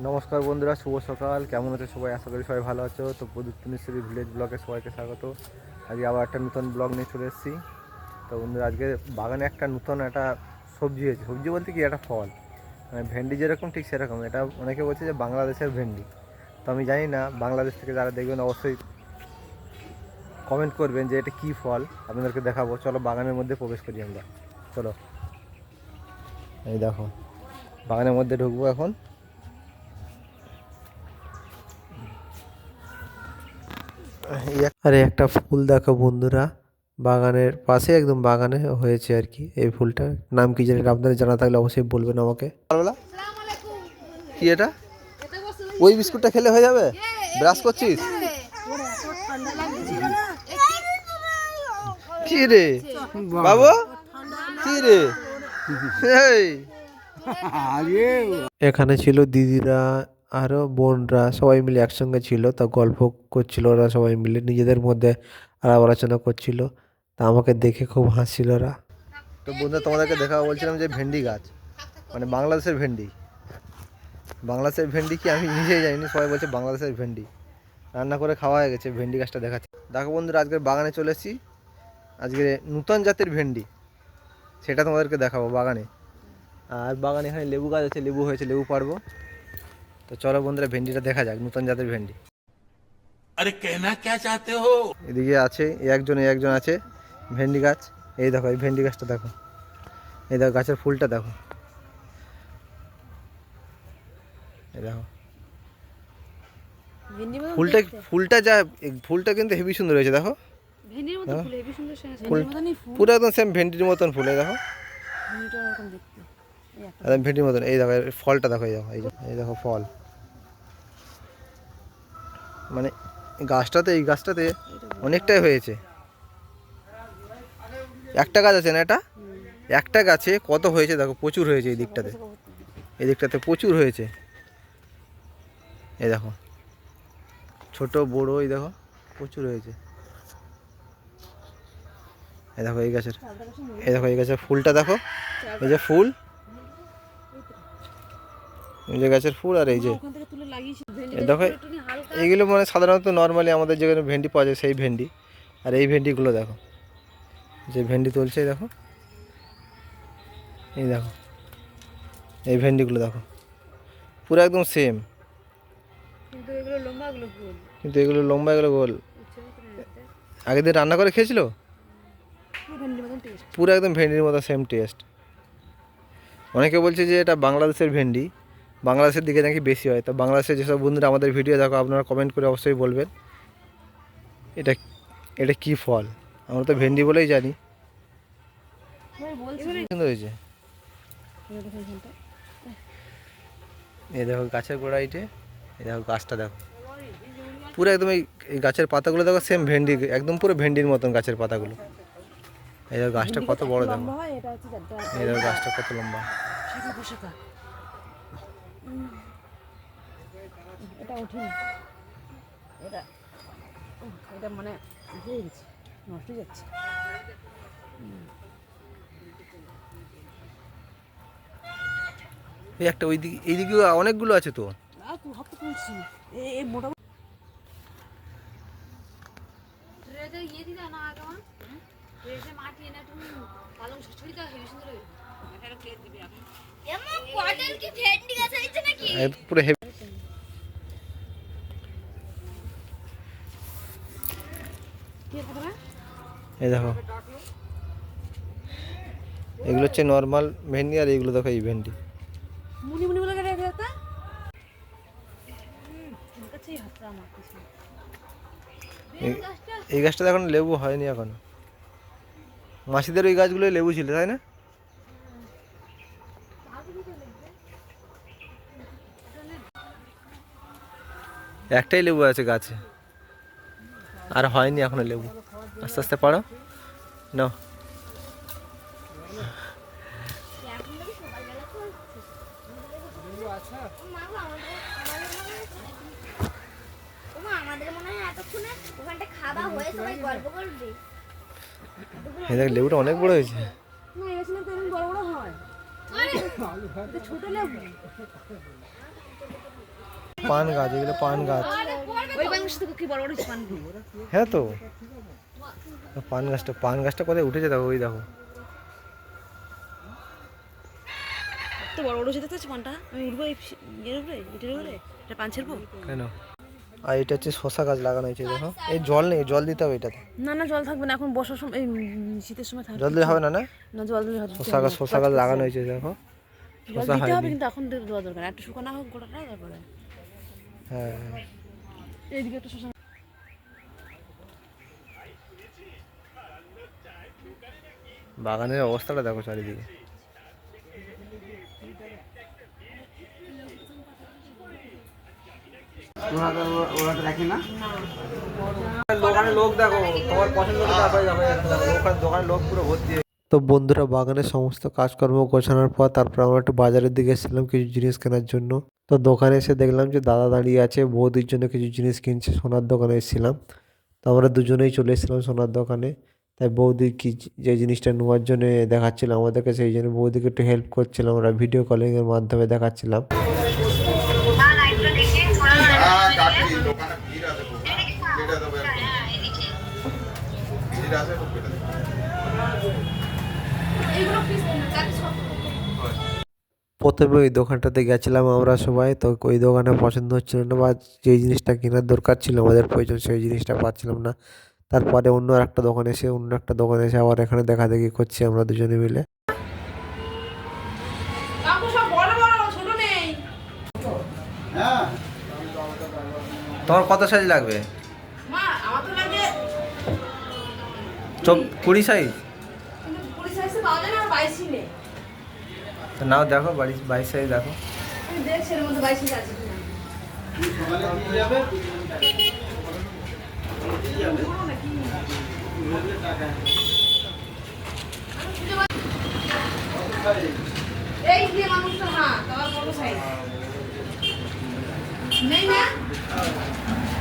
নমস্কার বন্ধুরা, শুভ সকাল। কেমন আছো সবাই? আশা করি সবাই ভালো আছো। তো প্রদীপ তনুশ্রী ভিলেজ ব্লগে সবাইকে স্বাগত। আজকে আবার একটা নতুন ব্লগ নিয়ে চলে এসেছি। তো বন্ধুরা, আজকে বাগানে একটা নতুন একটা সবজি হয়েছে। সবজি বলতে কি, একটা ফল, মানে ভেন্ডি যেরকম ঠিক সেরকম। এটা অনেকে বলছে যে বাংলাদেশের ভেন্ডি। তো আমি জানি না, বাংলাদেশ থেকে যারা দেখবেন অবশ্যই কমেন্ট করবেন যে এটা কী ফল, আপনাদেরকে দেখাবো। চলো বাগানের মধ্যে প্রবেশ করি আমরা। চলো, এই দেখো বাগানের মধ্যে ঢুকবো এখন। আরে একটা ফুল দেখো বন্ধুরা, বাগানের পাশে, একদম বাগানে হয়েছে আর কি। এই ফুলটার নাম কি জানি, আপনাদের জানা থাকলে অবশ্যই বলবেন আমাকে। কি এটা? ওই বিস্কুটটা খেলে হয়ে যাবে? ব্রাশ করছিস? কি রে বাবু, কি রে? এখানে ছিল দিদিরা, আরও বোনরা সবাই মিলে একসঙ্গে ছিল। তা গল্প করছিল ওরা সবাই মিলে, নিজেদের মধ্যে আলাপ আলোচনা করছিল। তা আমাকে দেখে খুব হাসছিল ওরা। তো বন্ধুরা, তোমাদেরকে দেখা বলছিলাম যে ভেন্ডি গাছ, মানে বাংলাদেশের ভেন্ডি। বাংলাদেশের ভেন্ডি কি আমি নিজেই জানিনি, সবাই বলছে বাংলাদেশের ভেন্ডি। রান্না করে খাওয়া হয়ে গেছে। ভেন্ডি গাছটা দেখাচ্ছি দেখো বন্ধুরা, আজকের বাগানে চলে এসেছি। আজকে নূতন জাতের ভেন্ডি, সেটা তোমাদেরকে দেখাবো বাগানে। আর বাগানে এখানে লেবু গাছ আছে, লেবু হয়েছে, লেবু পারবো। তো চলো বন্ধুরা, ভেন্ডিটা দেখা যাক, নূতন জাতের ভেন্ডি। अरे कहना क्या चाहते हो? এদিকে আছে এই একজন আছে ভেন্ডি গাছ। এই দেখো, এই ভেন্ডি গাছটা দেখো, এই দেখো গাছের ফুলটা দেখো, এই দেখো ফুলটা। ফুলটা যা, ফুলটা কিন্তু হেভি সুন্দর হয়েছে দেখো। ভেন্ডির মতো ফুল হেবি সুন্দর ফুল ভেন্ডির মতনই ফুল। পুরো একদম সেম ভেন্ডির মতন ফুল। এই দেখো ভেন্ডিটা এরকম দেখতে। একদম ভেন্ডির মতন। এই দেখো এর ফলটা দেখো, এই দেখো, এই দেখো ফল। মানে এই গাছটাতে অনেকটাই হয়েছে। একটা গাছ আছে না, এটা একটা গাছে কত হয়েছে দেখো, প্রচুর হয়েছে। এই দিকটাতে, এই দিকটাতে প্রচুর হয়েছে। এই দেখো ছোট বড়, এই দেখো প্রচুর হয়েছে। এই দেখো এই গাছের, এই দেখো এই গাছের ফুলটা দেখো, এই যে ফুল, এই যে গাছের ফুল। আর এই যে এই দেখো, এইগুলো মানে সাধারণত নর্মালি আমাদের যেখানে ভেন্ডি পাওয়া যায় সেই ভেন্ডি। আর এই ভেন্ডিগুলো দেখো, যে ভেন্ডি তুলছে, এই দেখো, এই দেখো এই ভেন্ডিগুলো দেখো, পুরো একদম সেম। কিন্তু এগুলো লম্বা, এগুলো গোল। আগের দিন রান্না করে খেয়েছিল, পুরো একদম ভেন্ডির মতো সেম টেস্ট। অনেকে বলছে যে এটা বাংলাদেশের ভেন্ডি, বাংলাদেশের দিকে নাকি বেশি হয়। তো বাংলাদেশের যেসব বন্ধুরা আমাদের ভিডিও দেখো, আপনারা কমেন্ট করে অবশ্যই বলবেন এটা এটা কী ফল। আমরা তো ভেন্ডি বলেই জানি। সুন্দর হয়েছে। এই দেখো গাছের গোড়াইটে, এই দেখো গাছটা দেখো, পুরো একদম এই গাছের পাতাগুলো দেখো সেম ভেন্ডি, একদম পুরো ভেন্ডির মতন গাছের পাতাগুলো। এই দেখো গাছটা কত বড় দেখো, এই দেখো গাছটা কত লম্বা। এটা ওঠেনি, এটা এটা মানে হয়ে গেছে, নষ্ট হয়ে যাচ্ছে। এই একটা ওই দিকে, এইদিকে অনেকগুলো আছে তো। তুলছি এই মোটা পুরো হেভি। এই দেখো এগুলো হচ্ছে নর্মাল ভেন্ডি, আর এইগুলো দেখো এই ভেন্ডি। মুনি মুনি বলে কেটে দেতা কাছেই হাতটা আমার কিছু। এই গাছটা এখন লেবু হয়নি এখনো। মাসিদের ওই গাছগুলোই লেবু ছিল, তাই না? একটাই লেবু আছে গাছে, আর হয়নি এখনো লেবু। আস্তে আস্তে পারো নাও। এই দেখ লেবুটা অনেক বড় হয়েছে। বড় বড় হয় ছোট লেবু। পান গাছ, এগুলো পান গাছ। ওই বাংশ থেকে কি বড় বড় পান গুলো। হ্যাঁ তো পান গাছটা কোথায় উঠেছে দেখো, ওই দেখো। তো বড় বড় যেতে তো পানটা আমি উঠবো এর উপরে এটার উপরে এটা পান ছেড়বো কেন? আর এটা হচ্ছে শশা গাছ লাগানো হয়েছে দেখো। এই জল নেই, জল দিতে হবে এটাতে। না না জল থাকবে না এখন বর্ষার সময় এই শীতের সময় থাকবে জল দিলে হবে না না? না জল দিলে হবে শশা গাছ লাগানো হয়েছে দেখো। জল শশা দিতে হবে হয়নি। কিন্তু এখন দেওয়া দরকার একটু শুকানো হোক গোটাটা তারপরে হ্যাঁ এইদিকে একটু শশা বাগানের অবস্থাটা দেখো চারিদিকে। দোকানে লোক দেখো, তোমার পছন্দ দোকানে লোক পুরো ভর্তি। তো বন্ধুরা, বাগানের সমস্ত কাজকর্ম গোছানোর পর তারপর আমরা একটু বাজারের দিকে এসেছিলাম কিছু জিনিস কেনার জন্য। তো দোকানে এসে দেখলাম যে দাদা দাঁড়িয়ে আছে, বৌদির জন্য কিছু জিনিস কিনছে। সোনার দোকানে এসেছিলাম, তো আমরা দুজনেই চলে এসেছিলাম সোনার দোকানে। তাই বৌদি কি যে জিনিসটা নেওয়ার জন্য দেখাচ্ছিল আমাদেরকে, সেই জন্য বৌদিকে একটু হেল্প করছিলাম, আমরা ভিডিও কলিং এর মাধ্যমে দেখাচ্ছিলাম। প্রথমে ওই দোকানটাতে গেছিলাম আমরা সবাই, তো ওই দোকানে পছন্দ হচ্ছিল না, বা যে জিনিসটা কেনার দরকার ছিল আমাদের প্রয়োজন সেই জিনিসটা পাচ্ছিলাম না। তারপরে অন্য একটা দোকানে এসে আবার এখানে দেখা দেখি করছি আমরা দুজনে মিলে। তোমার কত সাইজ লাগবে? আমার তো লাগে 20 সাইজ? কিন্তু 20 সাইজে পাওয়া যায় না 22 নেই তো নাও দেখো 22 সাইজ দেখো। আমি দেখছি এর মধ্যে 22 আছে কিনা এই যে মানুষটা হ্যাঁ তোমার বড় সাইজ নেই না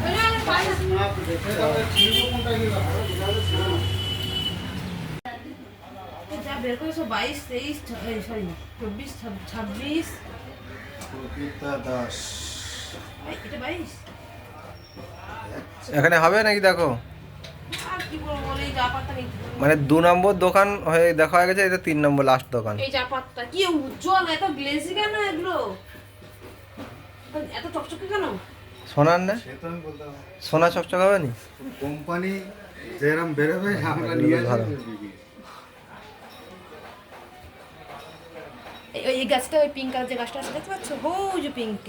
ওই না পাইস না দেখে দাও ছিড়বো কোনটা কি যা বের করেছো 22 23 সরি 24 26 প্রকৃতা দাস এটা 22 এখানে হবে নাকি দেখো? আর কি বলবো এই জাপাতটা নেই মানে 2 নম্বর দোকান হয়ে দেখা হয়ে গেছে, এটা 3 নম্বর লাস্ট দোকান। এই জাপাতটা কি উজ্জ্বল এত গ্লেজি কেন এগুলো এত চকচকে কেন সোনার না? সেটা আমি বলতে পারবো না। সোনা চকচক হবে নি? কোম্পানি যেরকম বেরোবে আমরা নিয়ে আসবো। এই গাছটা ওই পিঙ্ক কালার যে গাছটা আছে দেখতে পাচ্ছ ওই যে পিঙ্ক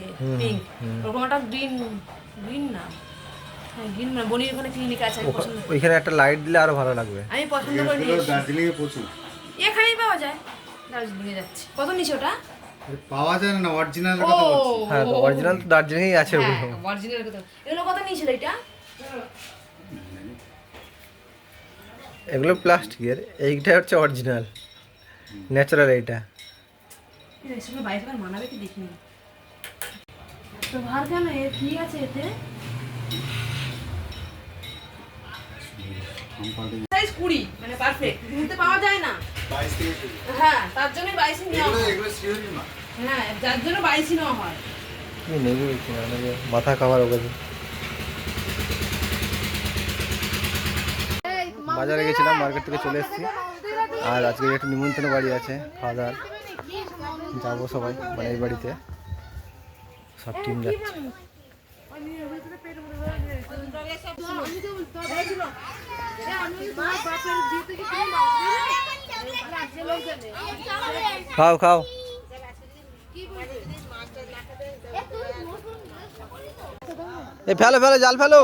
ওরকম একটা গ্রিন না হ্যাঁ গ্রিন না বনির ওখানে ক্লিনিক আছে আমি পছন্দ ওইখানে একটা লাইট দিলে আরো ভালো লাগবে। আমি পছন্দ করে নিয়ে এসেছি। দার্জিলিং এ প্রচুর এখানেই পাওয়া যায় দার্জিলিং এ যাচ্ছে কত নিছে ওটা পাওয়া যায় না অরিজিনাল ও কথা বলছি। হ্যাঁ তো অরিজিনাল তো দার্জিলিং এই আছে ওগুলো। অরিজিনাল কত এগুলো কত নিয়েছিল এটা এগুলো প্লাস্টিকের, এইটা হচ্ছে অরিজিনাল ন্যাচারাল। এইটা এর সঙ্গে বাইরে আর মানাবে কি দেখিনি তো ভার কেন এর কি আছে এতে সাইজ 20 মানে পারফেক্ট কিনতে পাওয়া যায় না 22 থেকে হ্যাঁ তার জন্য 22 নেওয়া হয় এগুলো সিওরি না হ্যাঁ যার জন্য 22 নেওয়া হয় কি নেবে কিনা মাথা খাবার ওখানে। বাজারে গেছিলাম, মার্কেট থেকে চলে এসেছি, আর আজকে একটু নিমন্ত্রণ বাড়ি আছে, খাওয়া দাওয়ার যাবো সবাই, মানে এই বাড়িতে সব টিম যাচ্ছে। খাও খাও, এ ফেলো ফেলো, জাল ফেলো।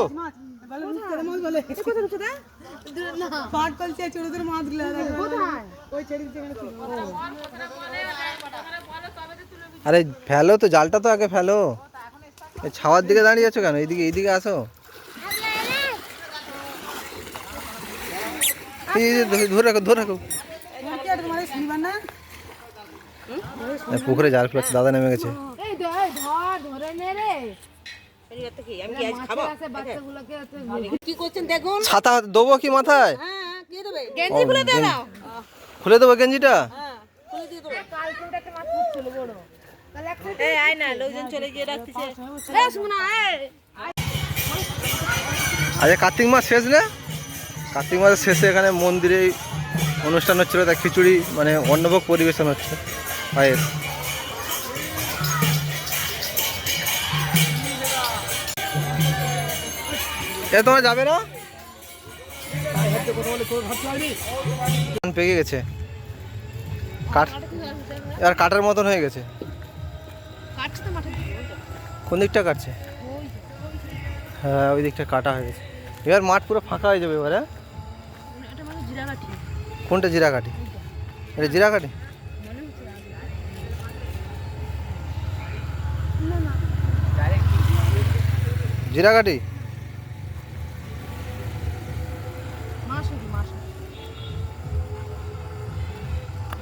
আরে ফেলো তো, জালটা তো আগে ফেলো। এই ছাওয়ার দিকে দাঁড়িয়ে আছো কেন? এইদিকে আসো। ধরে রাখো। পুকুরে জাল ফেলাচ্ছে, দাদা নেমে গেছে। ছাতা দেবো কি মাথায়? খুলে দেবো গেঞ্জিটা। এই আয় না, লোকজন চলে গিয়ে ডাকতেছে। এই সুমনা, এই আজ কার্তিক মাস শেষ না, কার্তিক মাসের শেষে এখানে মন্দিরে অনুষ্ঠান হচ্ছিল, তা খিচুড়ি মানে অন্নভোগ পরিবেশন হচ্ছে পায়েস। এ তোমার যাবে না, পেকে গেছে কাঠ, আর কাঠের মতন হয়ে গেছে। কাটছে তো মাঠে দিকে। কোন দিকটা কাটছে? হ্যাঁ ওই দিকটা কাটা হয়ে গেছে। এবার মাঠ পুরো ফাঁকা হয়ে যাবে এবারে। এটা মানে জিরাকাঠি। কোনটা জিরাকাঠি? এটা জিরাকাঠি? জিরাকাঠি মাসুরি, মাসুরি।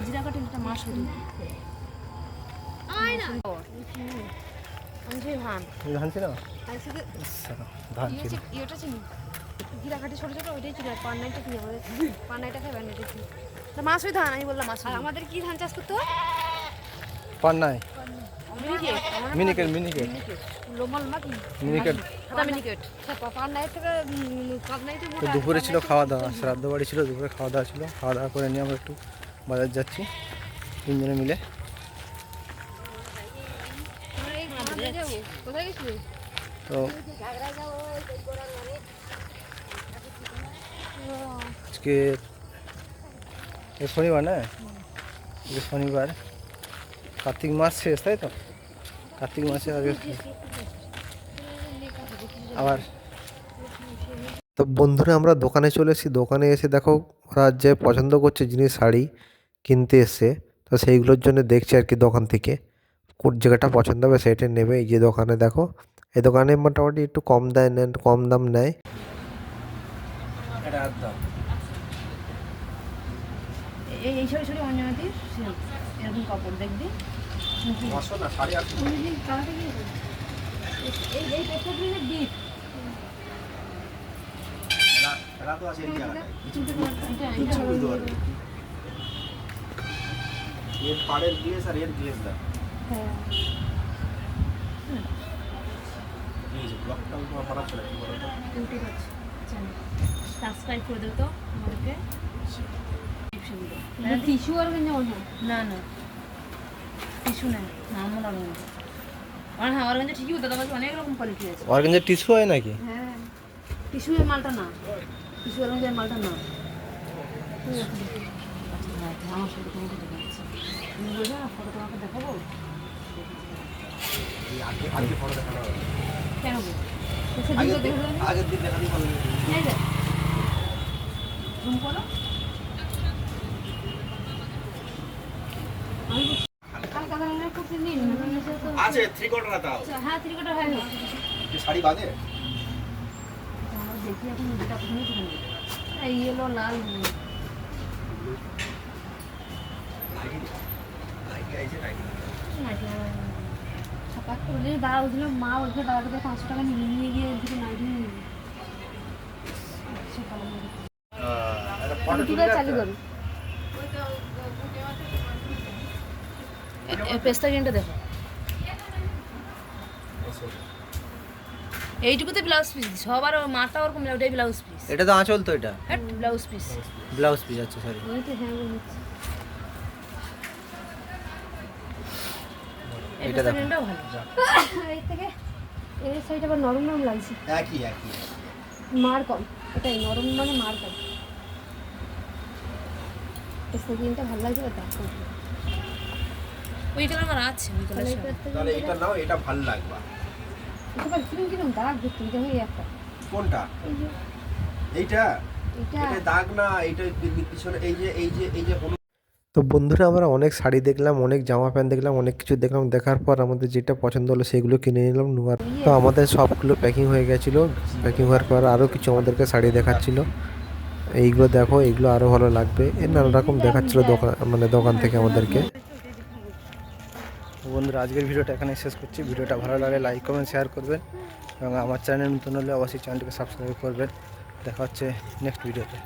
জিরাকাঠি এটা মাসুরি। আয় না। আমি যে ধান। ধান ছিল না? আইছে যে ধান ছিল। ইয়েটা চিনি। জিরাকাঠি ছোট ছোট ওইটাই ছিল। পান্নাইটা কি হবে? পান্নাইটা খাবেন এটা কি? তো মাসুরি ধান আমি বললাম মাসুরি। আর আমাদের কি ধান চাষ করতে হয়? পান্নাই, মিনিকেট। মিনিকেট, মিনিকেট, লোমাল না কি? মিনিকেট। ওটা মিনিকেট। পান্নাই থেকে পান্নাইতে তো দুপুরে ছিল খাওয়া দাওয়া, শ্রাদ্ধ বাড়ি ছিল, দুপুরে খাওয়া দাওয়া ছিল। খাওয়া দাওয়া করে নিয়ে আমরা একটু বাজার যাচ্ছি তিনজনে মিলে। কোথায় গেছিলি? তো আজকে শনিবার না, আজকে শনিবার, কার্তিক মাস শেষ, তাই তো? কার্তিক মাসে আগে আবার তো বন্ধুরা আমরা দোকানে চলে এসেছি। দোকানে এসে দেখো ওরা যে পছন্দ করছে জিনিস, শাড়ি কিনতে এসছে, তো সেইগুলোর জন্য দেখছি আর কি দোকান থেকে কোন জায়গাটা পছন্দ হবে সেটা নেবে। এই যে দোকানে দেখো, এই দোকানে মোটামুটি একটু কম দাম নেন, কম দাম নেয়। এই ছড়ি ছড়ি অঞ্জনাতি এরকম কাপড় দেখবি। এই পেছনে ডিপ সাবস্ক্রাইব করে দেবো তো আমাদেরকে। টিস্যু আর না না টিস্যু না, নর্মাল অর্গানজা। আর হ্যাঁ অর্গানজা ঠিকই হতো, তবে অনেক রকম কোয়ালিটি আছে। অর্গানজার টিস্যু হয় নাকি? হ্যাঁ টিস্যুয়ের মালটা না, টিস্যু অর্গানজার মালটা না। আমার সাথে তোমাকে দেখাচ্ছি, তুমি বলবে না ফটো তোমাকে দেখাবো। কেন গো? সেদিনকে দেখে দেবো। আগের দিন দেখাতে পারলাম না। এই যে জুম করো। কালকে ধরনের কুর্তি নিন। আছে থ্রি কোয়ার্টার आता হ্যাঁ ত্রিকোটা হয় না। শাড়ি বাঁধে? দেখি এখন যেটা পছন্দ সেটা নেব। এই ইয়েলো লাল সকাল করে দাঁড়া বলছিল মা বলছিল দাঁড়াতে 500 টাকা নিয়ে গিয়ে এদিকে নাইটি নিয়ে চালু করুন। পেস্তা গ্রিনটা দেখো, এইটুকুতে ব্লাউজ পিস সবার মাটা ওরকম ওটাই ব্লাউজ পিস। এটা তো আঁচল তো, এটা ব্লাউজ পিস, ব্লাউজ পিস। আচ্ছা সরি, এটা দেখো ভালো। এই থেকে এই সাইড আবার নরম নরম লাগছে। একই একই মার কম, এটাই নরম মানে মার কম। পেস্তা গ্রিনটা ভালো লাগছে তো। ওই কালার আমার আছে, ওই কালার তাহলে এটা নাও, এটা ভালো লাগবে। এটা বল কিরকম কিরকম দাগ দেখতে এটা হই একটা। কোনটা? এই যে এইটা, এটা এটা দাগ না, এইটা পিছনে এই যে এই যে এই যে তো বন্ধুরা আমরা অনেক শাড়ি দেখলাম, অনেক জামা প্যান্ট দেখলাম, অনেক কিছু দেখলাম। দেখার পর আমাদের যেটা পছন্দ হলো সেগুলো কিনে নিলাম নোয়ার। তো আমাদের সবগুলো প্যাকিং হয়ে গেছিলো। প্যাকিং হওয়ার পর আরও কিছু আমাদেরকে শাড়ি দেখাচ্ছিলো। এইগুলো দেখো, এইগুলো আরও ভালো লাগবে, এর নানা রকম দেখাচ্ছিলো দোকান, মানে দোকান থেকে আমাদেরকে। বন্ধুরা আজকের ভিডিওটা এখানে শেষ করছি। ভিডিওটা ভালো লাগলে লাইক কমেন্ট শেয়ার করবেন এবং আমার চ্যানেল নতুন হলে অবশ্যই চ্যানেলটিকে সাবস্ক্রাইব করবেন। দেখা হচ্ছে নেক্সট ভিডিওতে।